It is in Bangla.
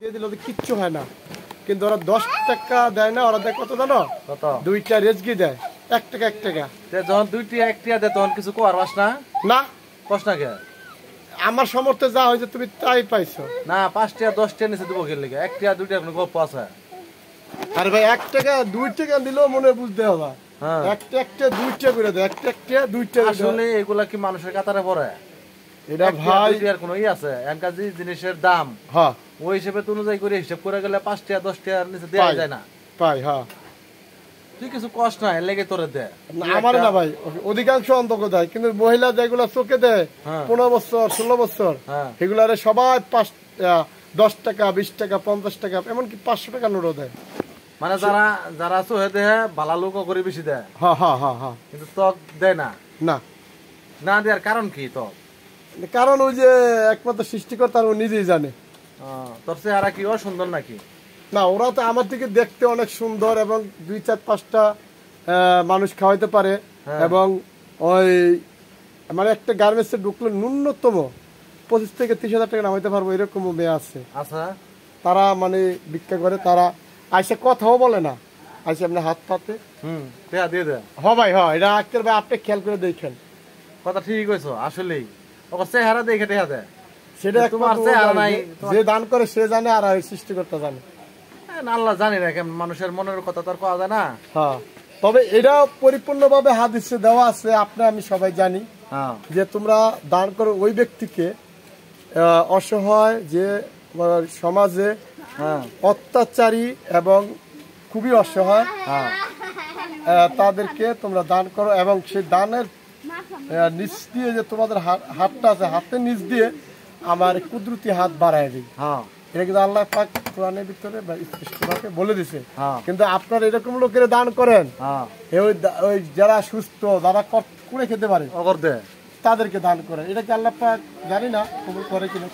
কিচ্ছু হয় না, কিন্তু ওরা 10 টাকা দেয় না, ওরা দেয় কত জানো? কত? 2টা রেজগি দেয়, 1 টাকা 1 টাকা। যখন 2টি 1 টাকা দেয় তখন কিছু কোয়ার পাস না? না, পাস না কে? আমার সামর্থ্যে যা হয়েছে তুমি তাই পাইছো। না 5 টাকা 10 টাকা নিচে দেবো কে লেগে? 1 টাকা 2 টাকা কোনো গল্প আছে? আরে ভাই 1 টাকা 2 টাকা দিলেও মনে বুঝতে হবে। হ্যাঁ, 1 টাকা 2 টাকা করে দেয়, 1 টাকা 2 টাকা। আসলে এগুলা কি মানুষের কাতারে পড়ে? এটা ভাই আর কোনো আছে এনকাজি জিনিসের দাম, হ্যাঁ, ওই হিসেবে তো অনুযায়ী করে হিসাব করে গেলে 5 টাকা 10 টাকার নিচে দেওয়া যায় না। পাই, হ্যাঁ। তুই কিছু কষ্ট নাই লেগে তোরে দে। আমার না ভাই, অধিকাংশ অন্তক দেয়, কিন্তু মহিলা যেগুলা চোখে দেয় 15 বছর 16 বছর এগুলারে সবাই 10 টাকা 20 টাকা 50 টাকা এমনকি 500 টাকা নোটও দেয়। মানে যারা যারা চোখে দেয় ভালো লোক করে বেশি দেয়। হ্যাঁ হ্যাঁ হ্যাঁ হ্যাঁ, কিন্তু ত্বক দেয় না। না না দেওয়ার কারণ কি? ত্বক কারণ ওই যে একমাত্র সৃষ্টিকর্তা ও নিজেই জানে। তোর চেহারা কি অসুন্দর নাকি? না, ওরা তো আমার থেকে দেখতে অনেক সুন্দর এবং 2 4 5টা মানুষ খাওয়াইতে পারে, এবং ওই মানে একটা গার্মেন্টসে ঢুকলে ন্যূনতম 25 থেকে 30,000 টাকা নামাইতে পারবো, এরকম মেয়ে আছে। আচ্ছা, তারা মানে ভিক্ষা করে, তারা আইসা কথাও বলে না, আইসা আপনি হাত পাতে দিয়ে দেয়। হ ভাই, হ, এটা আজকের ভাই আপনি খেয়াল করে দেখেন। কথা ঠিক কইছো, আসলেই ওর চেহারা দেখে দেখা দেয়। সেটা তোমার চেহারা নাই, যে দান করে সে জানে, আর সৃষ্টিকর্তা জানে। আল্লাহ জানি না, কেমন মানুষের মনের কথা তো আর পাওয়া যায় না। হ্যাঁ, তবে এটা পরিপূর্ণভাবে হাদিসে দেওয়া আছে, আপনি আমি সবাই জানি যে তোমরা দান করো ওই ব্যক্তিকে অসহায়, যে সমাজে অত্যাচারী এবং খুবই অসহায়, তাদেরকে তোমরা দান করো, এবং সেই দানের নিচ দিয়ে যে তোমাদের হাতটা আছে, হাতের নিচ দিয়ে আমার কুদরতি হাত বাড়ায় দিই। এটা কিন্তু আল্লাহ পাক কোরআনের ভিতরে স্পষ্টভাবে বলে দিছে। কিন্তু আপনারা এরকম লোকের দান করেন, ওই যারা সুস্থ, যারা করে খেতে পারে তাদেরকে দান করেন। এটা কি আল্লাহ পাক জানি না কবুল করে কিনা।